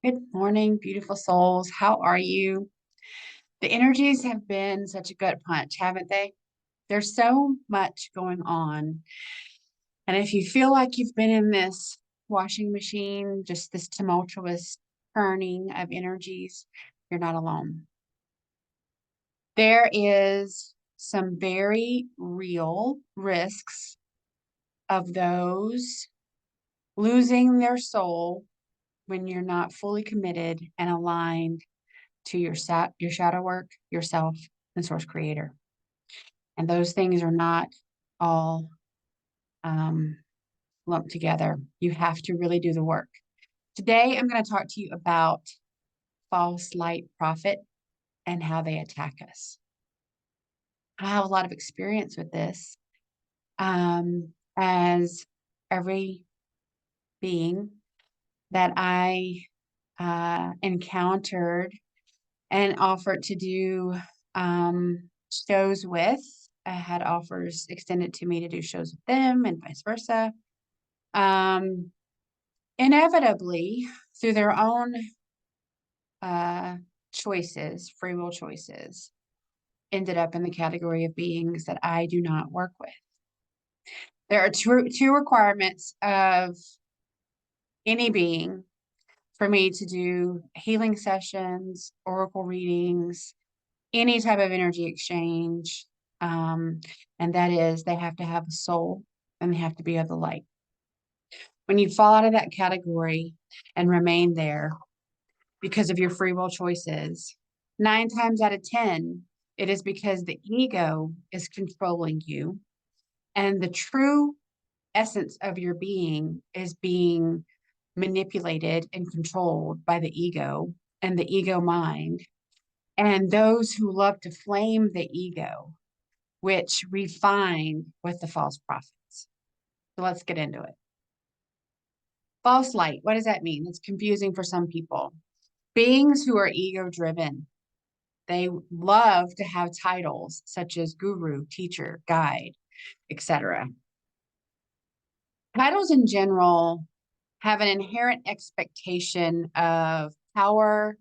Good morning, beautiful souls. How are you? The energies have been such a good punch, haven't they? There's so much going on. And if you feel like you've been in this washing machine, just this tumultuous turning of energies, you're not alone. There is some very real risks of those losing their soul when you're not fully committed and aligned to your shadow work, yourself, and source creator. And those things are not all um, lumped together. You have to really do the work. Today, I'm going to talk to you about false light prophet and how they attack us. I have a lot of experience with this, as every being that I encountered and offered to do shows with. I had offers extended to me to do shows with them and vice versa. Um, Inevitably, through their own choices, free will choices, ended up in the category of beings that I do not work with. There are two requirements of any being for me to do healing sessions, oracle readings, any type of energy exchange. And that is they have to have a soul and they have to be of the light. When you fall out of that category and remain there because of your free will choices, 9 times out of 10, it is because the ego is controlling you. And the true essence of your being is being manipulated and controlled by the ego and the ego mind. And those who love to flame the ego, which we find with the false prophets. So let's get into it. False light, what does that mean? It's confusing for some people. Beings who are ego driven, they love to have titles such as guru, teacher, guide, etc. Titles in general have an inherent expectation of power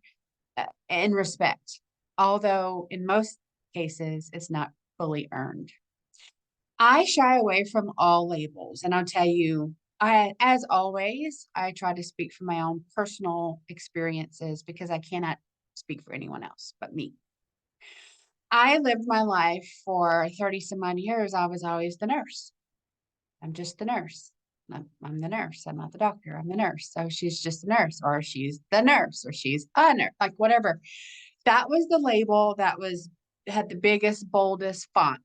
and respect, although in most cases it's not fully earned. I shy away from all labels, and I'll tell you, as always, I try to speak from my own personal experiences because I cannot speak for anyone else but me. I lived my life for 30 some odd years. I was always the nurse. I'm just the nurse. I'm the nurse. I'm not the doctor. I'm the nurse. So she's just a nurse, or she's the nurse, or she's a nurse, like whatever. That was the label that had the biggest, boldest font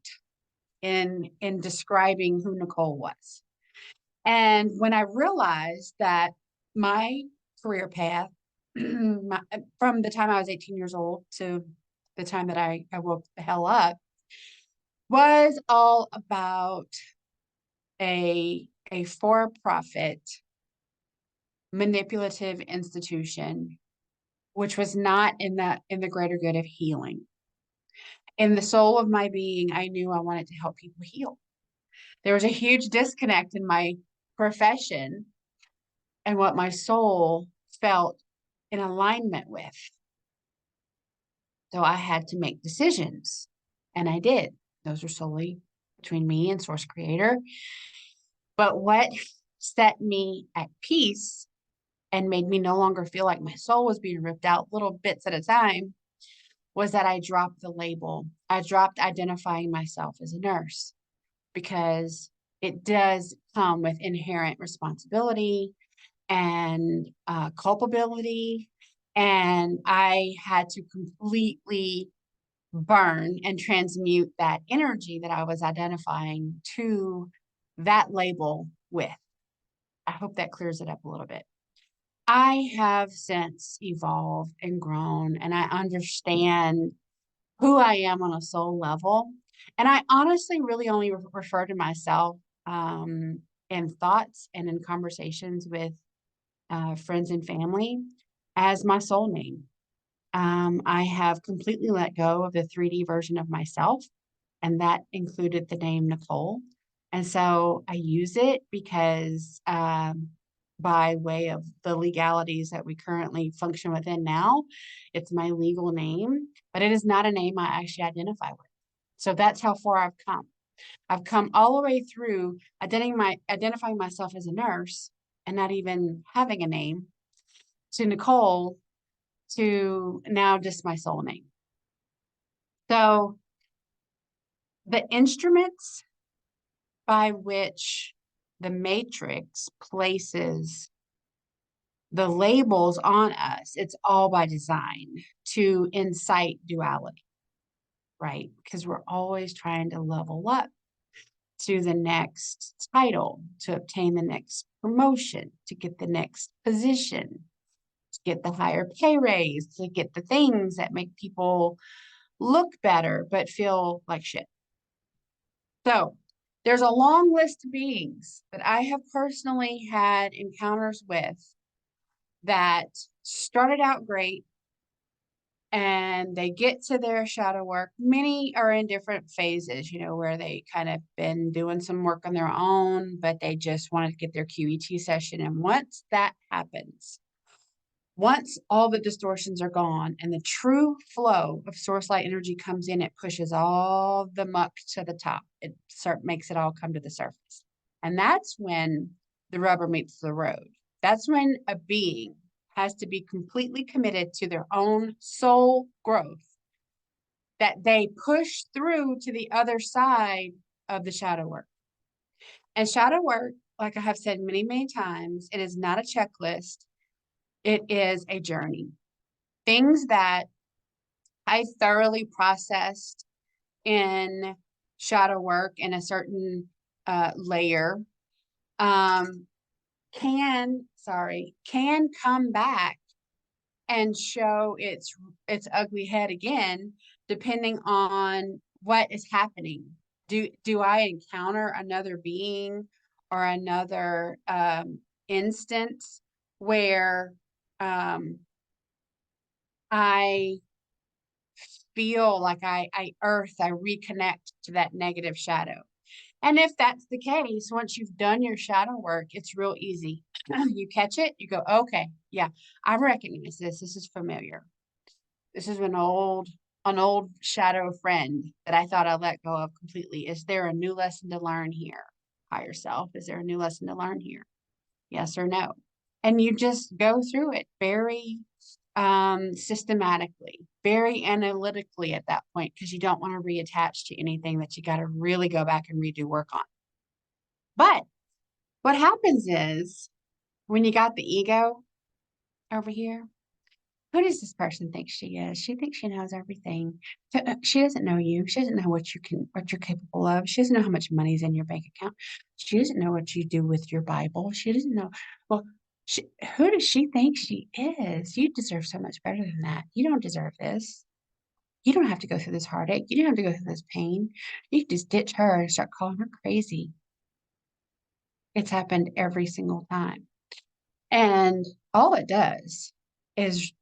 in describing who Nicole was. And when I realized that my career path, from the time I was 18 years old to the time that I woke the hell up, was all about a for-profit manipulative institution, which was not in the greater good of healing. In the soul of my being, I knew I wanted to help people heal. There was a huge disconnect in my profession and what my soul felt in alignment with. So I had to make decisions, and I did. Those were solely between me and Source Creator. But what set me at peace and made me no longer feel like my soul was being ripped out little bits at a time was that I dropped the label. I dropped identifying myself as a nurse because it does come with inherent responsibility and culpability. And I had to completely burn and transmute that energy that I was identifying to that label with. I hope that clears it up a little bit. I have since evolved and grown, and I understand who I am on a soul level. And I honestly really only refer to myself in thoughts and in conversations with friends and family as my soul name. I have completely let go of the 3D version of myself, and that included the name Nicole. And so I use it because by way of the legalities that we currently function within now. It's my legal name, but it is not a name I actually identify with. So that's how far I've come. I've come all the way through identifying myself as a nurse and not even having a name, to Nicole, to now just my soul name. So the instruments by which the matrix places the labels on us, it's all by design to incite duality, right? Because we're always trying to level up to the next title, to obtain the next promotion, to get the next position, to get the higher pay raise, to get the things that make people look better but feel like shit. So there's a long list of beings that I have personally had encounters with that started out great, and they get to their shadow work. Many are in different phases, where they kind of been doing some work on their own, but they just wanted to get their QET session. And once that happens, once all the distortions are gone and the true flow of source light energy comes in, it pushes all the muck to the top. It makes it all come to the surface. And that's when the rubber meets the road. That's when a being has to be completely committed to their own soul growth, that they push through to the other side of the shadow work. And shadow work, like I have said many, many times, it is not a checklist. It is a journey. Things that I thoroughly processed in shadow work in a certain layer can come back and show its ugly head again, depending on what is happening. Do I encounter another being or another instance where I feel like I reconnect to that negative shadow? And if that's the case, once you've done your shadow work, it's real easy. You catch it, you go, okay, yeah, I recognize this. This is familiar. This is an old shadow friend that I thought I let go of completely. Is there a new lesson to learn here? Higher self, is there a new lesson to learn here? Yes or no? And you just go through it very systematically, very analytically at that point, because you don't want to reattach to anything that you got to really go back and redo work on. But what happens is when you got the ego over here, who does this person think she is? She thinks she knows everything. She doesn't know you. She doesn't know what you're capable of. She doesn't know how much money's in your bank account. She doesn't know what you do with your Bible. She doesn't know. Well, who does she think she is? You deserve so much better than that. You don't deserve this. You don't have to go through this heartache. You don't have to go through this pain. You can just ditch her and start calling her crazy. It's happened every single time. And all it does is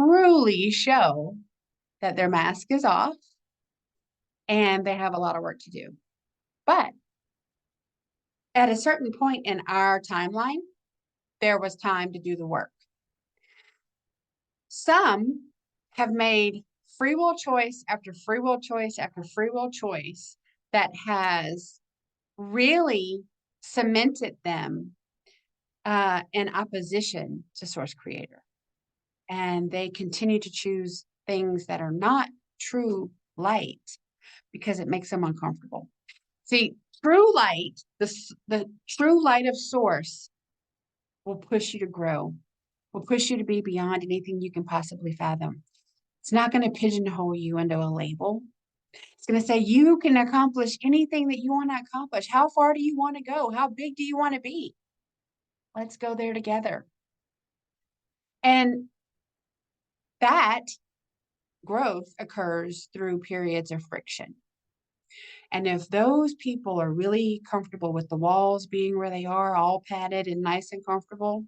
truly show that their mask is off and they have a lot of work to do. But at a certain point in our timeline, there was time to do the work. Some have made free will choice after free will choice after free will choice that has really cemented them in opposition to source creator. And they continue to choose things that are not true light because it makes them uncomfortable. See, true light, the true light of source will push you to grow, will push you to be beyond anything you can possibly fathom. It's not going to pigeonhole you into a label. It's going to say you can accomplish anything that you want to accomplish. How far do you want to go? How big do you want to be? Let's go there together. And that growth occurs through periods of friction. And if those people are really comfortable with the walls being where they are, all padded and nice and comfortable,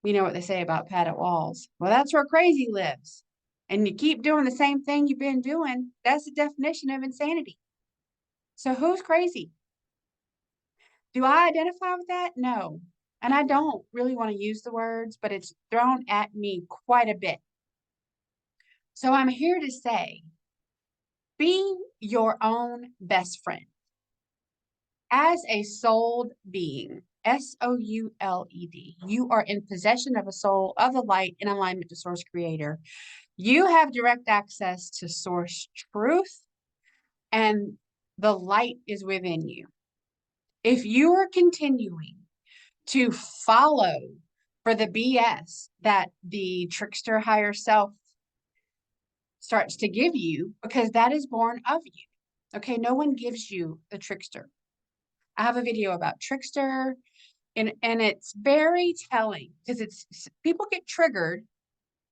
we know what they say about padded walls. Well, that's where crazy lives. And you keep doing the same thing you've been doing, that's the definition of insanity. So who's crazy? Do I identify with that? No. And I don't really want to use the words, but it's thrown at me quite a bit. So I'm here to say, be your own best friend. As a souled being, SOULED, you are in possession of a soul of the light in alignment to Source Creator. You have direct access to Source truth, and the light is within you. If you are continuing to follow for the BS that the trickster higher self starts to give you, because that is born of you. Okay, no one gives you the trickster. I have a video about trickster, and it's very telling because it's people get triggered.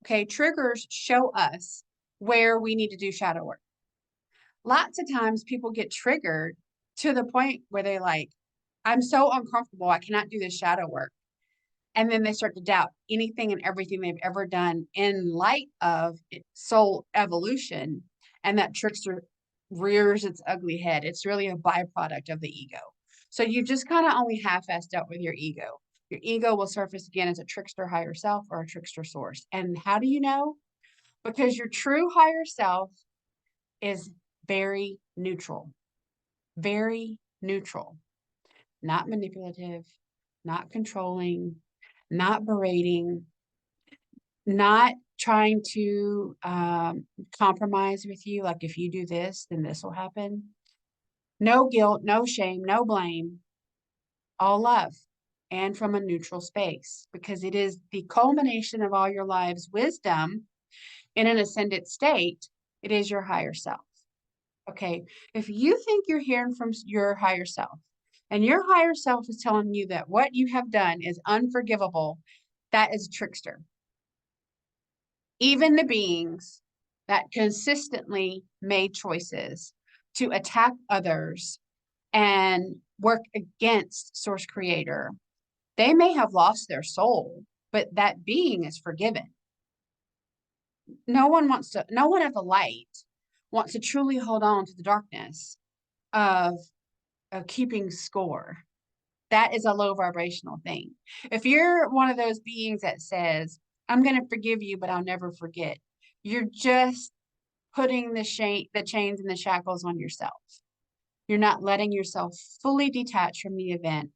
Okay, triggers show us where we need to do shadow work. Lots of times people get triggered to the point where they like, I'm so uncomfortable, I cannot do this shadow work. And then they start to doubt anything and everything they've ever done in light of soul evolution. And that trickster rears its ugly head. It's really a byproduct of the ego. So you just kind of only half-assed dealt with your ego. Your ego will surface again as a trickster higher self or a trickster source. And how do you know? Because your true higher self is very neutral, not manipulative, not controlling, not berating, not trying to compromise with you. Like, if you do this, then this will happen. No guilt, no shame, no blame, all love, and from a neutral space, because it is the culmination of all your life's wisdom in an ascended state. It is your higher self. Okay. If you think you're hearing from your higher self, and your higher self is telling you that what you have done is unforgivable, that is a trickster. Even the beings that consistently made choices to attack others and work against Source Creator, they may have lost their soul, but that being is forgiven. No one at the light wants to truly hold on to the darkness of keeping score. That is a low vibrational thing. If you're one of those beings that says, I'm going to forgive you, but I'll never forget, you're just putting the chains and the shackles on yourself. You're not letting yourself fully detach from the event,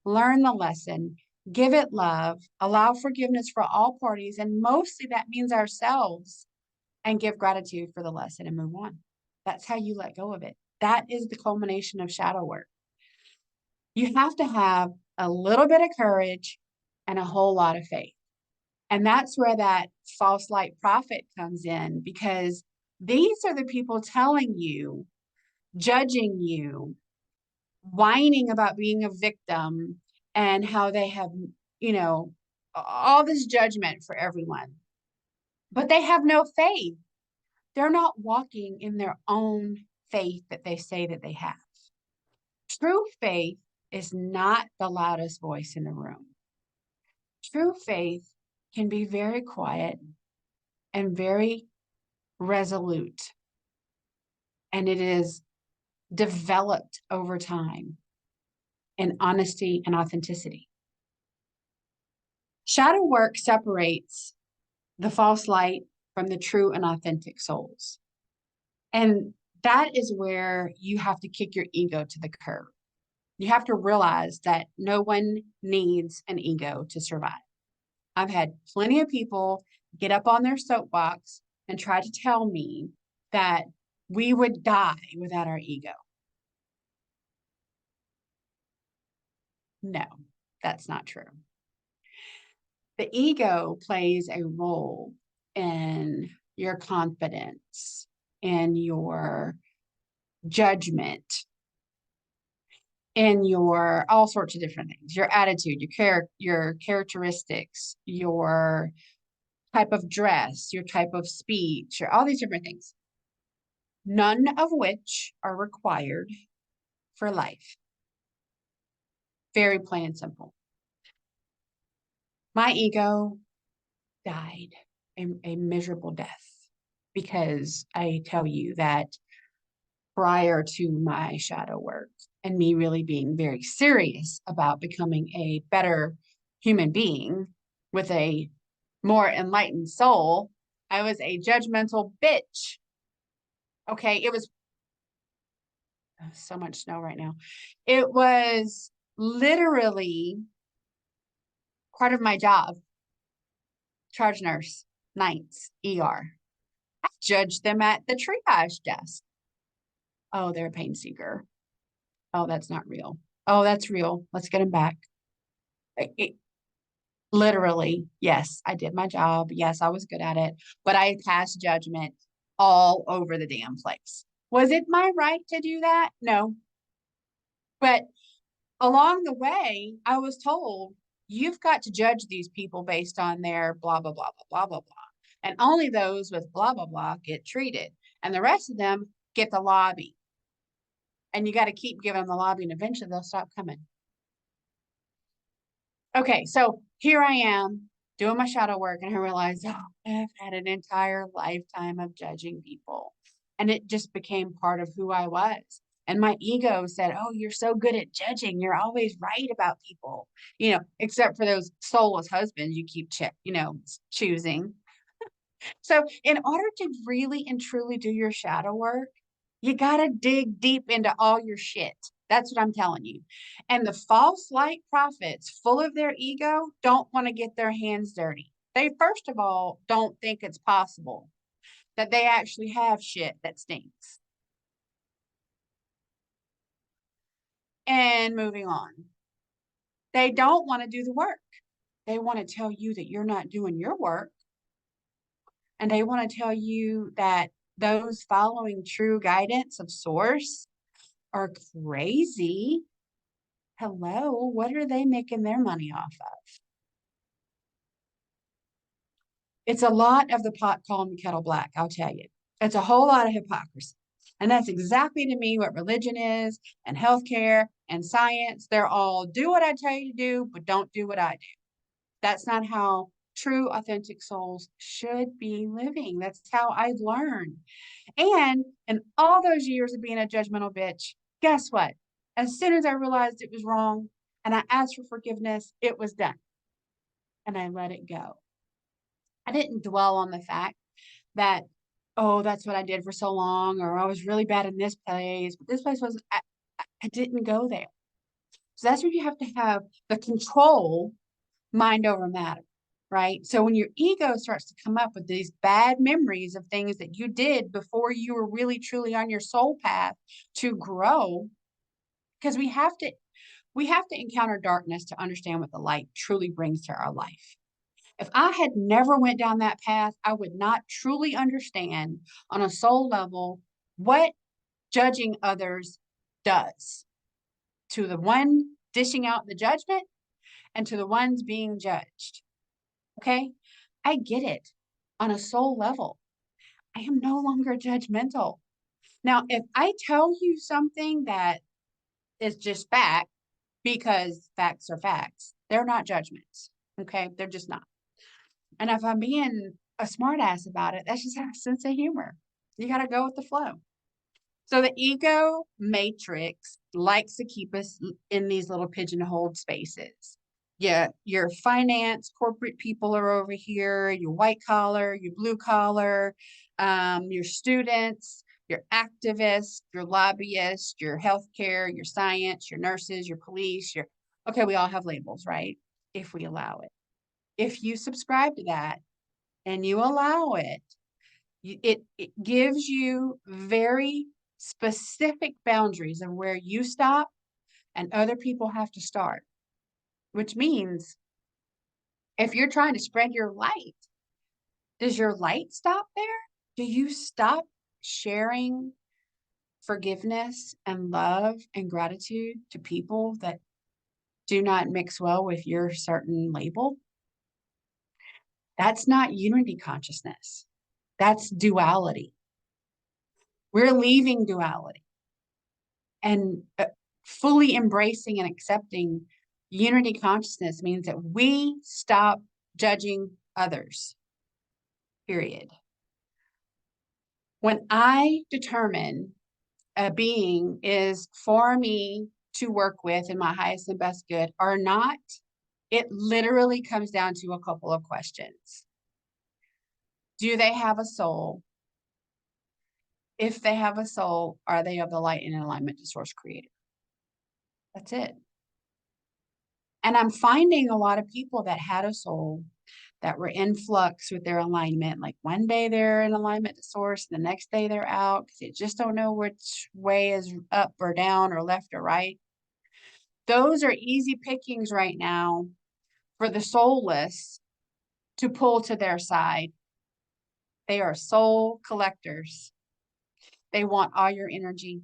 learn the lesson, give it love, allow forgiveness for all parties, and mostly that means ourselves, and give gratitude for the lesson and move on. That's how you let go of it. That is the culmination of shadow work. You have to have a little bit of courage and a whole lot of faith. And that's where that false light prophet comes in, because these are the people telling you, judging you, whining about being a victim, and how they have, all this judgment for everyone. But they have no faith. They're not walking in their own faith that they say that they have. True faith is not the loudest voice in the room. True faith can be very quiet and very resolute, and it is developed over time in honesty and authenticity. Shadow work separates the false light from the true and authentic souls. And that is where you have to kick your ego to the curb. You have to realize that no one needs an ego to survive. I've had plenty of people get up on their soapbox and try to tell me that we would die without our ego. No, that's not true. The ego plays a role in your confidence, in your judgment, in your all sorts of different things, your attitude, your characteristics, your type of dress, your type of speech, or all these different things, none of which are required for life. Very plain and simple. My ego died a miserable death, because I tell you that prior to my shadow work and me really being very serious about becoming a better human being with a more enlightened soul, I was a judgmental bitch. Okay, it was so much snow right now. It was literally part of my job, charge nurse, nights, ER. I judged them at the triage desk. Oh, they're a pain seeker. Oh, that's not real. Oh, that's real. Let's get them back. Literally, yes, I did my job. Yes, I was good at it, but I passed judgment all over the damn place. Was it my right to do that? No. But along the way, I was told you've got to judge these people based on their blah, blah, blah, blah, blah, blah, blah. And only those with blah, blah, blah get treated. And the rest of them get the lobby. And you got to keep giving them the lobby, and eventually they'll stop coming. Okay, so here I am doing my shadow work, and I realized, oh, I've had an entire lifetime of judging people. And it just became part of who I was. And my ego said, oh, you're so good at judging. You're always right about people, except for those soulless husbands you keep, choosing. So, in order to really and truly do your shadow work, you got to dig deep into all your shit. That's what I'm telling you. And the false light prophets, full of their ego, don't want to get their hands dirty. They, first of all, don't think it's possible that they actually have shit that stinks. And moving on, they don't want to do the work. They want to tell you that you're not doing your work. And they want to tell you that those following true guidance of source are crazy. Hello, what are they making their money off of? It's a lot of the pot calling the kettle black, I'll tell you. It's a whole lot of hypocrisy. And that's exactly to me what religion is, and healthcare and science. They're all do what I tell you to do, but don't do what I do. That's not how true, authentic souls should be living. That's how I've learned. And in all those years of being a judgmental bitch, guess what? As soon as I realized it was wrong and I asked for forgiveness, it was done. And I let it go. I didn't dwell on the fact that, oh, that's what I did for so long, or I was really bad in this place, but this place was, I didn't go there. So that's where you have to have the control mind over matter, right? So when your ego starts to come up with these bad memories of things that you did before you were really truly on your soul path to grow, because we have to encounter darkness to understand what the light truly brings to our life. If I had never went down that path, I would not truly understand on a soul level what judging others does to the one dishing out the judgment and to the ones being judged. Okay? I get it on a soul level. I am no longer judgmental. Now, if I tell you something that is just fact, because facts are facts, they're not judgments. Okay? They're just not. And if I'm being a smartass about it, that's just a sense of humor. You got to go with the flow. So the ego matrix likes to keep us in these little pigeonholed spaces. Yeah, your finance, corporate people are over here, your white collar, your blue collar, your students, your activists, your lobbyists, your healthcare, your science, your nurses, your police, okay, we all have labels, right? If we allow it. If you subscribe to that and you allow it, it gives you very specific boundaries of where you stop and other people have to start, which means if you're trying to spread your light, does your light stop there? Do you stop sharing forgiveness and love and gratitude to people that do not mix well with your certain label? That's not unity consciousness. That's duality. We're leaving duality and fully embracing and accepting unity consciousness means that we stop judging others, period. When I determine a being is for me to work with in my highest and best good or not, It literally comes down to a couple of questions. Do they have a soul? If they have a soul, are they of the light and alignment to source creator? That's it. And I'm finding a lot of people that had a soul that were in flux with their alignment. Like one day they're in alignment to source, the next day they're out because they just don't know which way is up or down or left or right. Those are easy pickings right now for the soulless to pull to their side. They are soul collectors. They want all your energy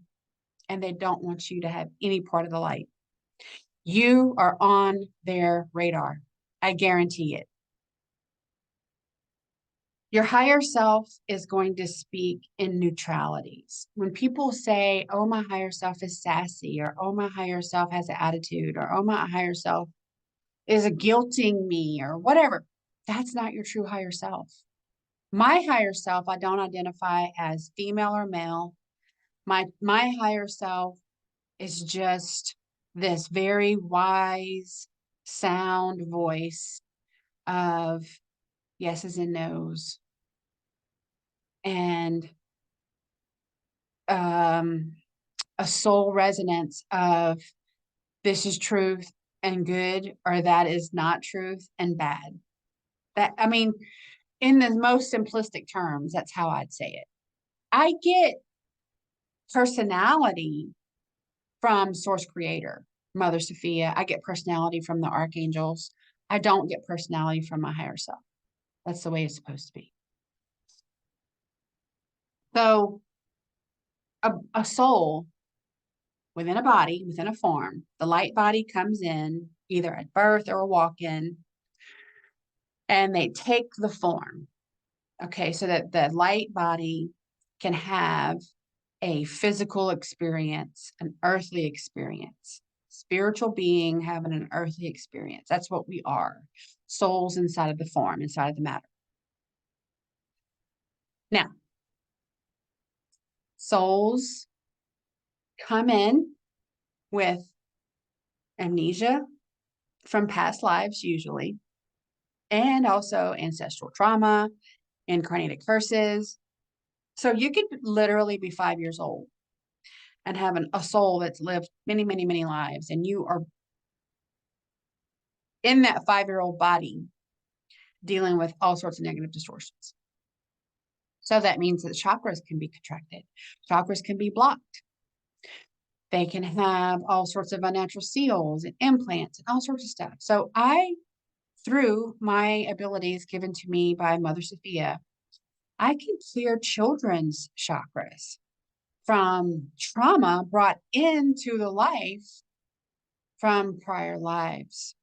and they don't want you to have any part of the light. You are on their radar. I guarantee it. Your higher self is going to speak in neutralities. When people say, oh, my higher self is sassy, or oh, my higher self has an attitude, or oh, my higher self is guilting me, or whatever, that's not your true higher self. My higher self, I don't identify as female or male. My higher self is just this very wise, sound voice of yeses and nos. And a soul resonance of this is truth and good, or that is not truth and bad. That, I mean, in the most simplistic terms, that's how I'd say it. I get personality from source creator, Mother Sophia. I get personality from the archangels. I don't get personality from my higher self. That's the way it's supposed to be. So a soul within a body, within a form, the light body comes in either at birth or a walk-in, and they take the form. Okay, so that the light body can have a physical experience, an earthly experience. Spiritual being having an earthly experience. That's what we are. Souls inside of the form, inside of the matter. Now, souls come in with amnesia from past lives, usually, and also ancestral trauma, incarnated curses. So you could literally be 5 years old and have a soul that's lived many, many, many lives, and you are in that 5-year-old body dealing with all sorts of negative distortions. So that means that chakras can be contracted. Chakras can be blocked. They can have all sorts of unnatural seals and implants and all sorts of stuff. So through my abilities given to me by Mother Sophia, I can clear children's chakras from trauma brought into the life from prior lives,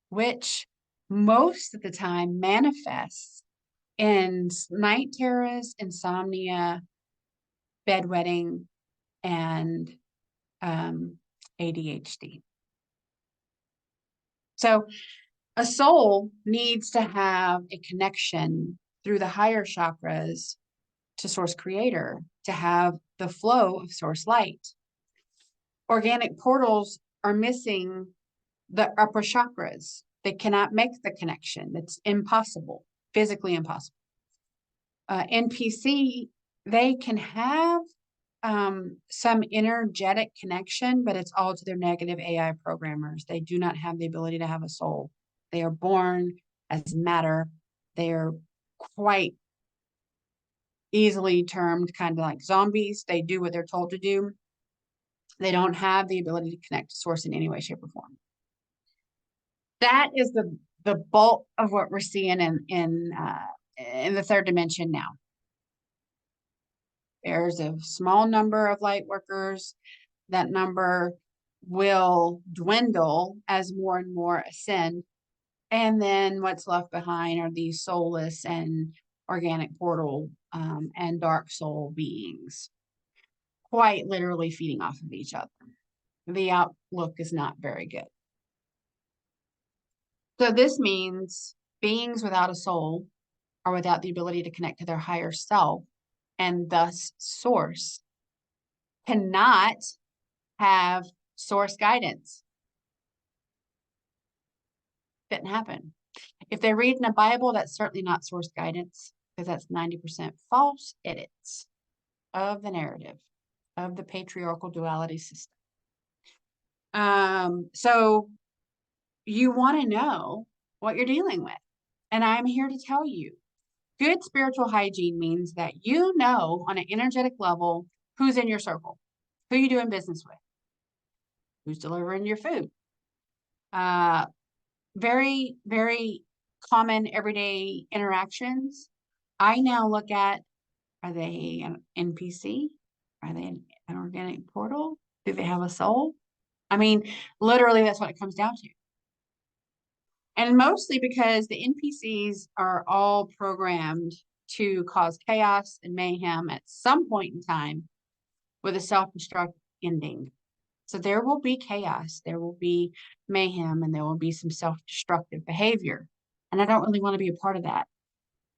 which most of the time manifests in night terrors, insomnia, bedwetting, and ADHD. So a soul needs to have a connection through the higher chakras to source creator to have the flow of source light. Organic portals are missing the upper chakras. They cannot make the connection. It's impossible, physically impossible. NPC, they can have some energetic connection, but it's all to their negative AI programmers. They do not have the ability to have a soul. They are born as matter. They are quite easily termed kind of like zombies. They do what they're told to do. They don't have the ability to connect to source in any way, shape, or form. That is the bulk of what we're seeing in the third dimension now. There's a small number of light workers. That number will dwindle as more and more ascend. And then what's left behind are these soulless and organic portal and dark soul beings, quite literally feeding off of each other. The outlook is not very good. So this means beings without a soul or without the ability to connect to their higher self and thus source cannot have source guidance. Didn't happen. If they read in a Bible, that's certainly not source guidance, because that's 90% false edits of the narrative of the patriarchal duality system. So you want to know what you're dealing with. And I'm here to tell you, good spiritual hygiene means that you know on an energetic level who's in your circle, who you doing business with, who's delivering your food. Very, very common everyday interactions. I now look at, are they an NPC? Are they an organic portal? Do they have a soul? I mean, literally, that's what it comes down to. And mostly because the NPCs are all programmed to cause chaos and mayhem at some point in time with a self-destruct ending. So there will be chaos, there will be mayhem, and there will be some self-destructive behavior. And I don't really want to be a part of that.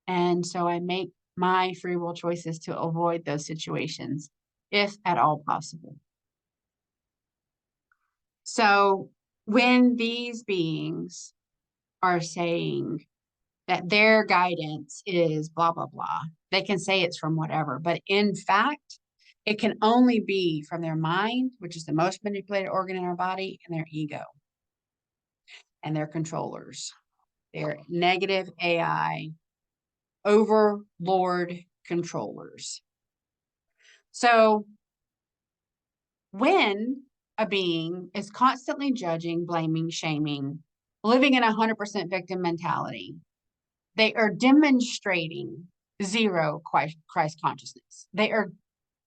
And so I make my free will choices to avoid those situations, if at all possible. So when these beings are saying that their guidance is blah, blah, blah, they can say it's from whatever, but in fact, it can only be from their mind, which is the most manipulated organ in our body, and their ego and their controllers, their negative AI overlord controllers. So when a being is constantly judging, blaming, shaming, living in 100% victim mentality, they are demonstrating zero Christ consciousness. They are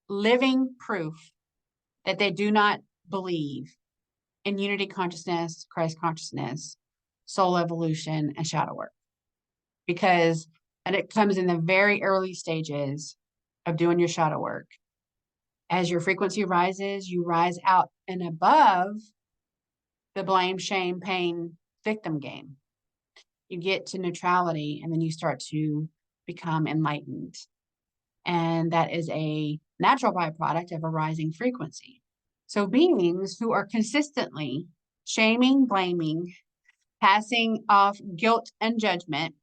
living proof that they do not believe in unity consciousness, Christ consciousness, soul evolution, and shadow work. Because, and it comes in the very early stages of doing your shadow work. As your frequency rises, you rise out and above the blame, shame, pain, victim game. You get to neutrality, and then you start to become enlightened. And that is a natural byproduct of a rising frequency. So beings who are consistently shaming, blaming, passing off guilt and judgment,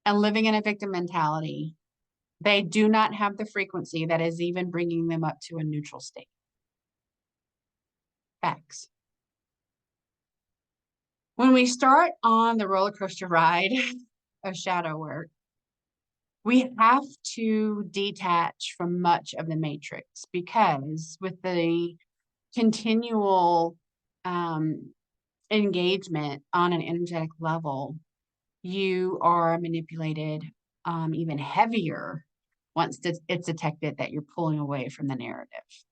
and living in a victim mentality, they do not have the frequency that is even bringing them up to a neutral state. Facts. When we start on the roller coaster ride of shadow work, we have to detach from much of the matrix, because with the continual engagement on an energetic level, you are manipulated even heavier once it's detected that you're pulling away from the narrative.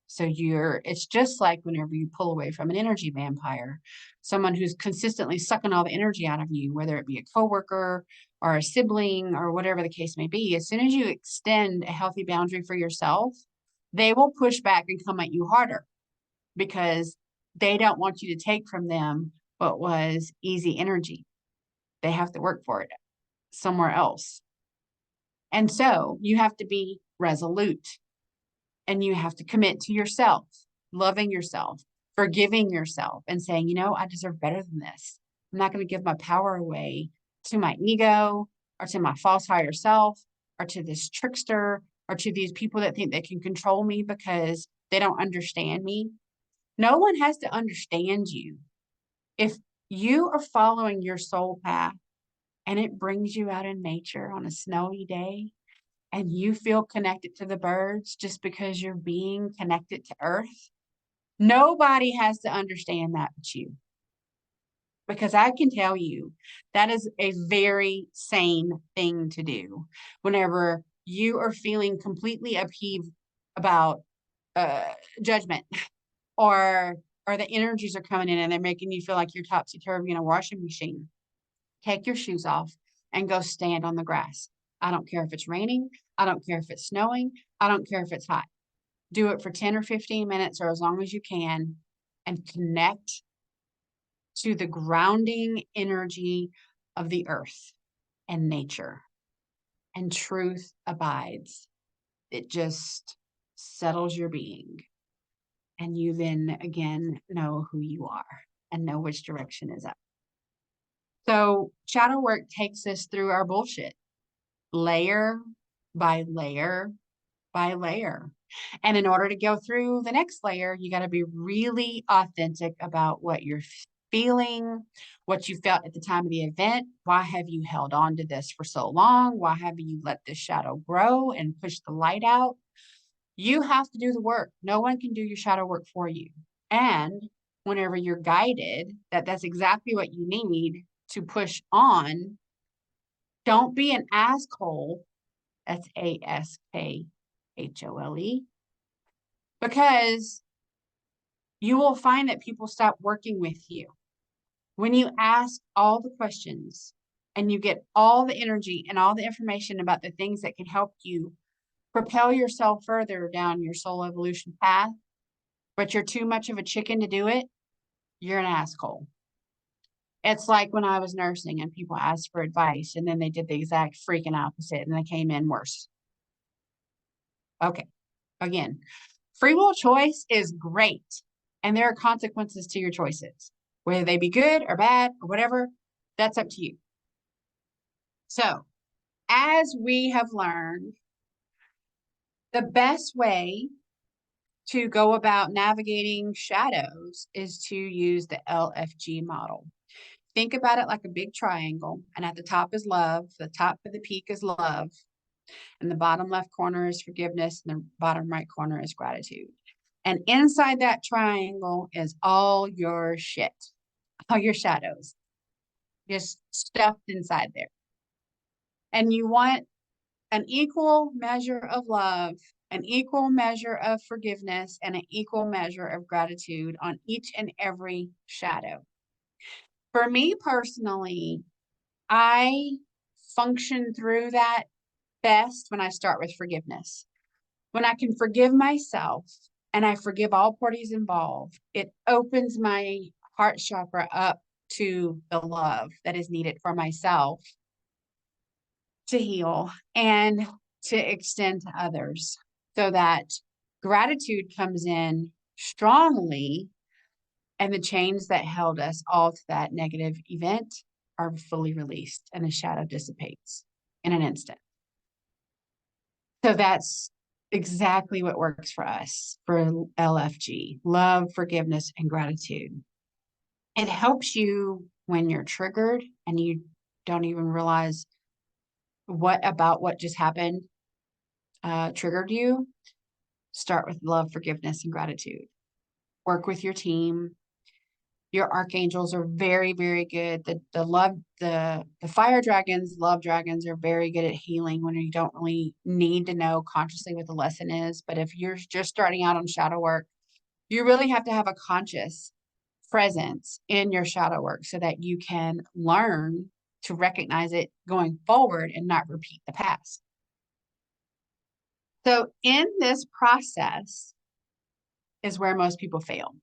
So it's just like whenever you pull away from an energy vampire, someone who's consistently sucking all the energy out of you, whether it be a coworker or a sibling or whatever the case may be. As soon as you extend a healthy boundary for yourself, they will push back and come at you harder, because they don't want you to take from them what was easy energy. They have to work for it somewhere else. And so you have to be resolute, and you have to commit to yourself, loving yourself, forgiving yourself, and saying, you know, I deserve better than this. I'm not going to give my power away to my ego or to my false higher self or to this trickster or to these people that think they can control me because they don't understand me. No one has to understand you. If you are following your soul path and it brings you out in nature on a snowy day, and you feel connected to the birds just because you're being connected to earth, nobody has to understand that but you. Because I can tell you that is a very sane thing to do whenever you are feeling completely upheaved about judgment, or the energies are coming in and they're making you feel like you're topsy-turvy in a washing machine. Take your shoes off and go stand on the grass. I don't care if it's raining. I don't care if it's snowing. I don't care if it's hot. Do it for 10 or 15 minutes or as long as you can, and connect to the grounding energy of the earth and nature. And truth abides. It just settles your being. And you then again know who you are and know which direction is up. So shadow work takes us through our bullshit, layer by layer by layer. And in order to go through the next layer, you got to be really authentic about what you're feeling, what you felt at the time of the event. Why have you held on to this for so long? Why have you let this shadow grow and push the light out? You have to do the work. No one can do your shadow work for you. And whenever you're guided that that's exactly what you need to push on, don't be an asshole. That's ASKHOLE. Because you will find that people stop working with you. When you ask all the questions and you get all the energy and all the information about the things that can help you propel yourself further down your soul evolution path, but you're too much of a chicken to do it, you're an asshole. It's like when I was nursing and people asked for advice and then they did the exact freaking opposite and they came in worse. Okay, again, free will choice is great. And there are consequences to your choices, whether they be good or bad or whatever, that's up to you. So, as we have learned, the best way to go about navigating shadows is to use the LFG model. Think about it like a big triangle, and at the top is love, the top of the peak is love, and the bottom left corner is forgiveness, and the bottom right corner is gratitude. And inside that triangle is all your shit, all your shadows, just stuffed inside there. And you want an equal measure of love, an equal measure of forgiveness, and an equal measure of gratitude on each and every shadow. For me personally, I function through that best when I start with forgiveness. When I can forgive myself and I forgive all parties involved, it opens my heart chakra up to the love that is needed for myself to heal and to extend to others, so that gratitude comes in strongly and the chains that held us all to that negative event are fully released and the shadow dissipates in an instant. So that's exactly what works for us for LFG, love, forgiveness, and gratitude. It helps you when you're triggered and you don't even realize what just happened triggered you. Start with love, forgiveness, and gratitude. Work with your team. Your archangels are very, very good. The fire dragons, love dragons are very good at healing when you don't really need to know consciously what the lesson is. But if you're just starting out on shadow work, you really have to have a conscious presence in your shadow work so that you can learn to recognize it going forward and not repeat the past. So in this process is where most people fail.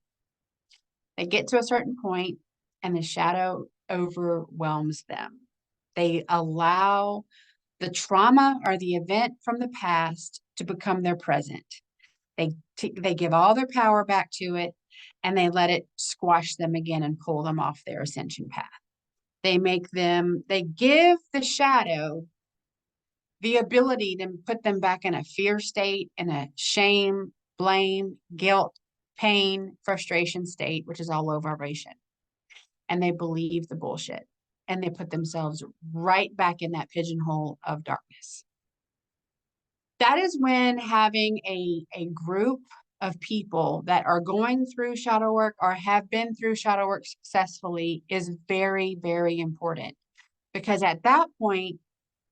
They get to a certain point and the shadow overwhelms them. They allow the trauma or the event from the past to become their present. They give all their power back to it and they let it squash them again and pull them off their ascension path. They give the shadow the ability to put them back in a fear state, in a shame, blame, guilt, pain, frustration state, which is all low vibration. And they believe the bullshit and they put themselves right back in that pigeonhole of darkness. That is when having a group of people that are going through shadow work or have been through shadow work successfully is very, very important. Because at that point,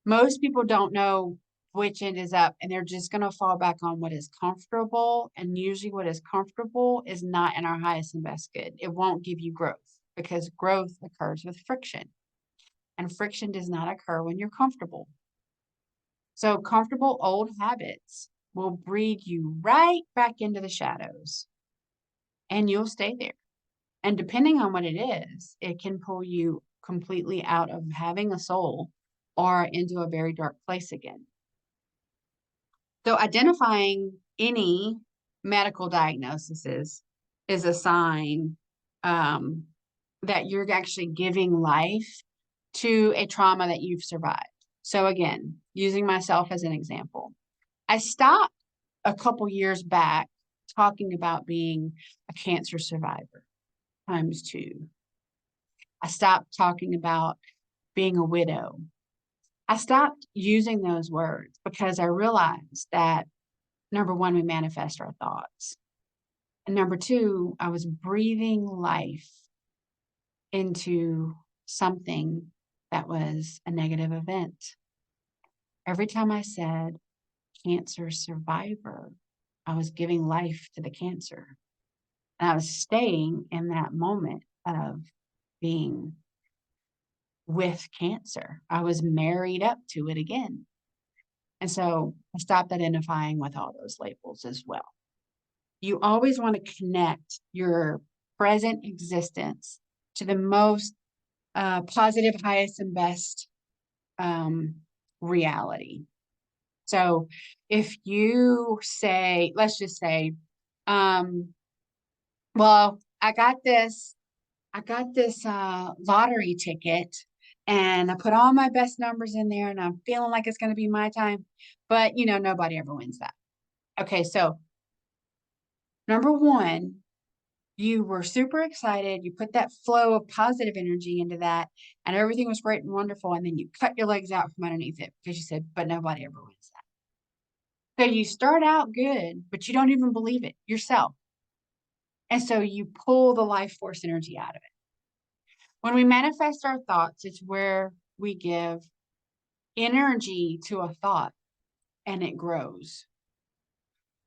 most people don't know which end is up and they're just going to fall back on what is comfortable. And usually what is comfortable is not in our highest and best good. It won't give you growth because growth occurs with friction. And friction does not occur when you're comfortable. So comfortable old habits will breed you right back into the shadows and you'll stay there. And depending on what it is, it can pull you completely out of having a soul or into a very dark place again. So identifying any medical diagnoses is a sign that you're actually giving life to a trauma that you've survived. So again, using myself as an example, I stopped a couple years back talking about being a cancer survivor times two. I stopped talking about being a widow. I stopped using those words because I realized that number one, we manifest our thoughts. And number two, I was breathing life into something that was a negative event. Every time I said cancer survivor, I was giving life to the cancer. And I was staying in that moment of being with cancer. I was married up to it again. And so I stopped identifying with all those labels as well. You always want to connect your present existence to the most positive, highest, and best reality. So if you say, let's just say, well, I got this lottery ticket and I put all my best numbers in there and I'm feeling like it's going to be my time, but nobody ever wins that. Okay, so number one, you were super excited. You put that flow of positive energy into that, and everything was great and wonderful. And then you cut your legs out from underneath it because you said, but nobody ever wins that. So you start out good, but you don't even believe it yourself. And so you pull the life force energy out of it. When we manifest our thoughts, it's where we give energy to a thought and it grows.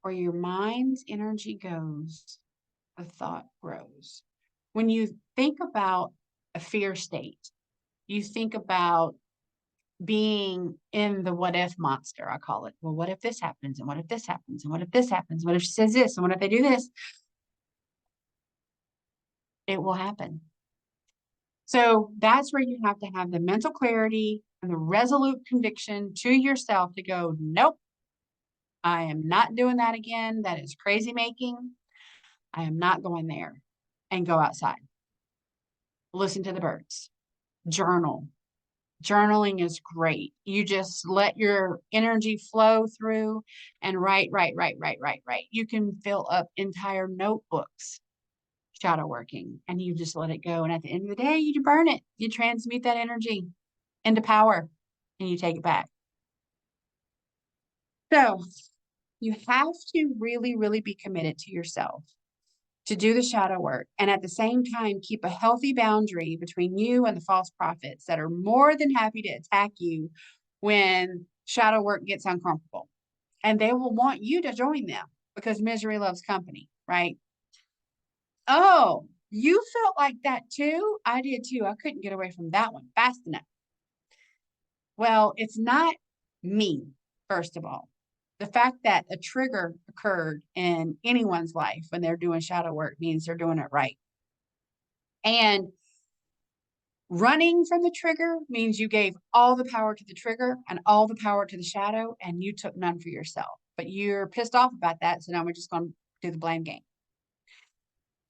Where your mind's energy goes, the thought grows. When you think about a fear state, you think about being in the what if monster, I call it. Well, what if this happens? And what if this happens? And what if this happens? What if she says this? And what if they do this? It will happen. So that's where you have to have the mental clarity and the resolute conviction to yourself to go, nope, I am not doing that again. That is crazy making. I am not going there. And go outside. Listen to the birds. Journal. Journaling is great. You just let your energy flow through and write. You can fill up entire notebooks shadow working and you just let it go. And at the end of the day, you burn it. You transmute that energy into power and you take it back. So you have to really, really be committed to yourself to do the shadow work. And at the same time, keep a healthy boundary between you and the false prophets that are more than happy to attack you when shadow work gets uncomfortable. And they will want you to join them because misery loves company, right? Oh, you felt like that too? I did too. I couldn't get away from that one fast enough. Well, it's not me, first of all. The fact that a trigger occurred in anyone's life when they're doing shadow work means they're doing it right. And running from the trigger means you gave all the power to the trigger and all the power to the shadow, and you took none for yourself. But you're pissed off about that, so now we're just going to do the blame game.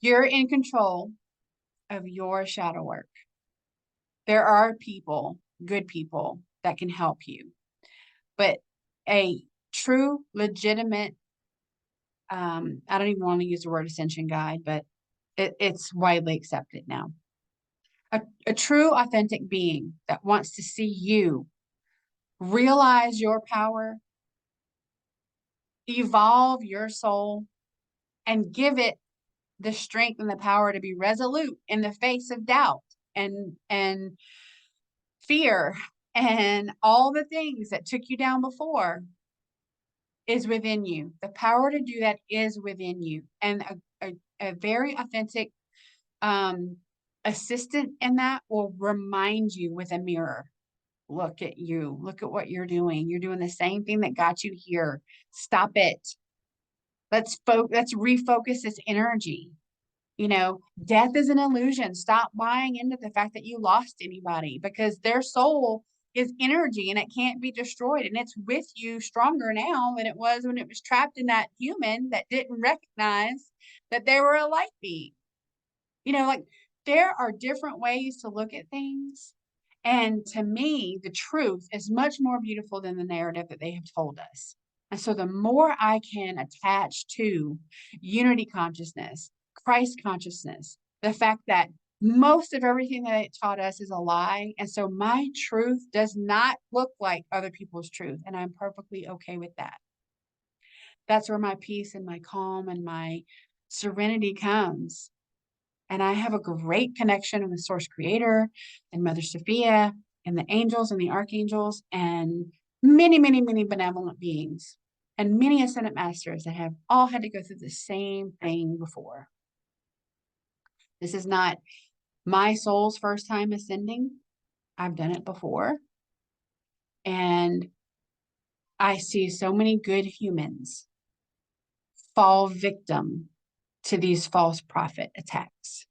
You're in control of your shadow work. There are people, good people, that can help you. But a true, legitimate, I don't even want to use the word ascension guide, but it's widely accepted now. A true, authentic being that wants to see you realize your power, evolve your soul, and give it the strength and the power to be resolute in the face of doubt and fear and all the things that took you down before is within you. The power to do that is within you. And a very authentic assistant in that will remind you with a mirror. Look at you. Look at what you're doing. You're doing the same thing that got you here. Stop it. Let's refocus this energy. Death is an illusion. Stop buying into the fact that you lost anybody because their soul is energy and it can't be destroyed. And it's with you stronger now than it was when it was trapped in that human that didn't recognize that they were a light being. Like there are different ways to look at things. And to me, the truth is much more beautiful than the narrative that they have told us. And so the more I can attach to unity consciousness, Christ consciousness, the fact that most of everything that it taught us is a lie. And so my truth does not look like other people's truth. And I'm perfectly okay with that. That's where my peace and my calm and my serenity comes. And I have a great connection with Source Creator and Mother Sophia and the angels and the archangels and many, many, many benevolent beings and many ascended masters that have all had to go through the same thing before. This is not my soul's first time ascending. I've done it before. And I see so many good humans fall victim to these false prophet attacks.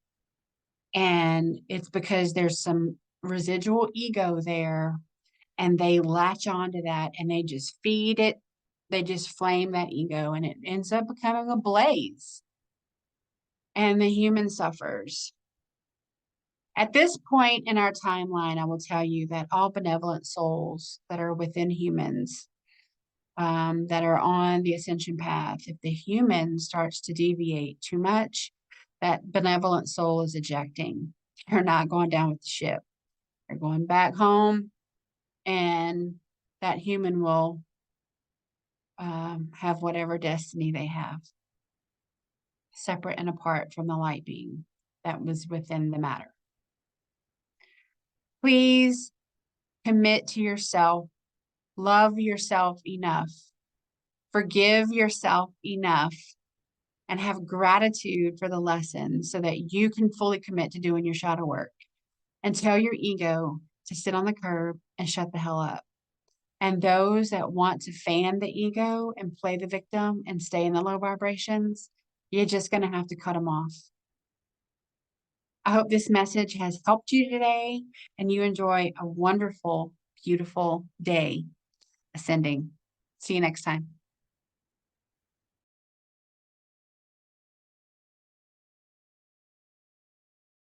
And it's because there's some residual ego there, and they latch onto that and they just feed it. They just flame that ego, and it ends up becoming a blaze. And the human suffers. At this point in our timeline, I will tell you that all benevolent souls that are within humans, that are on the ascension path, if the human starts to deviate too much, that benevolent soul is ejecting. They're not going down with the ship. They're going back home, and that human will have whatever destiny they have, separate and apart from the light being that was within the matter. Please commit to yourself, love yourself enough, forgive yourself enough, and have gratitude for the lesson so that you can fully commit to doing your shadow work, and tell your ego to sit on the curb and shut the hell up. And those that want to fan the ego and play the victim and stay in the low vibrations, you're just going to have to cut them off. I hope this message has helped you today and you enjoy a wonderful, beautiful day ascending. See you next time.